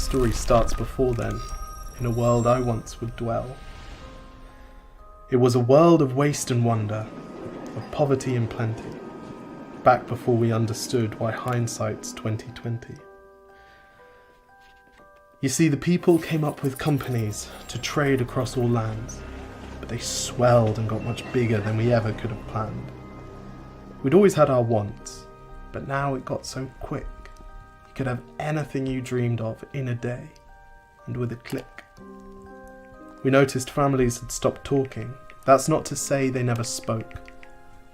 story starts before then, in a world I once would dwell. It was a world of waste and wonder, of poverty and plenty, back before we understood why hindsight's 2020. You see, the people came up with companies to trade across all lands, but they swelled and got much bigger than we ever could have planned. We'd always had our wants, but now it got so quick. You could have anything you dreamed of in a day, and with a click. We noticed families had stopped talking. That's not to say they never spoke,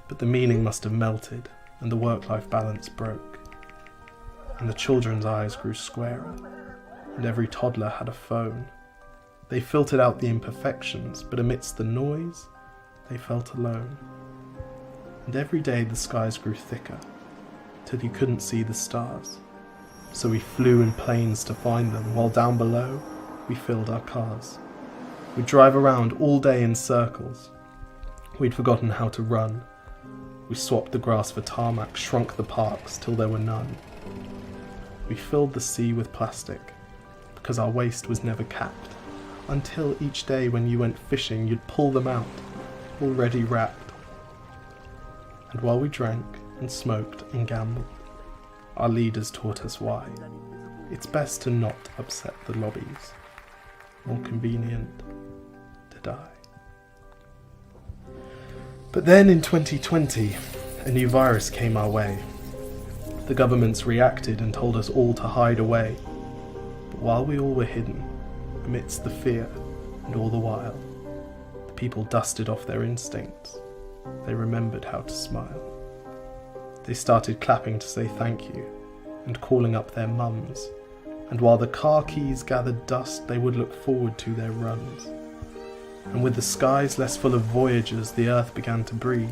but the meaning must have melted and the work-life balance broke. And the children's eyes grew squarer, and every toddler had a phone. They filtered out the imperfections, but amidst the noise, they felt alone. And every day the skies grew thicker, till you couldn't see the stars. So we flew in planes to find them, while down below, we filled our cars. We'd drive around all day in circles. We'd forgotten how to run. We swapped the grass for tarmac, shrunk the parks till there were none. We filled the sea with plastic, because our waste was never capped, until each day when you went fishing you'd pull them out, already wrapped. And while we drank and smoked and gambled, our leaders taught us why. It's best to not upset the lobbies. More convenient to die. But then in 2020, a new virus came our way. The governments reacted and told us all to hide away. But while we all were hidden, amidst the fear and all the while, the people dusted off their instincts. They remembered how to smile. They started clapping to say thank you and calling up their mums. And while the car keys gathered dust, they would look forward to their runs. And with the skies less full of voyagers, the earth began to breathe,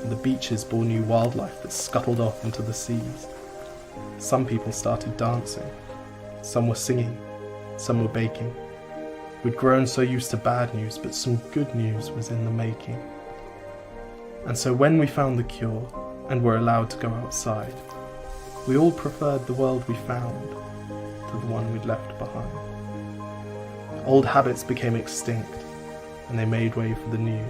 and the beaches bore new wildlife that scuttled off into the seas. Some people started dancing, some were singing, some were baking. We'd grown so used to bad news, but some good news was in the making. And so when we found the cure, and were allowed to go outside, we all preferred the world we found to the one we'd left behind. Old habits became extinct, and they made way for the new,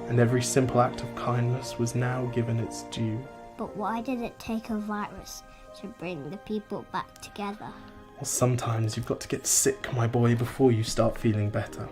and every simple act of kindness was now given its due. But why did it take a virus to bring the people back together? Well, sometimes you've got to get sick, my boy, before you start feeling better.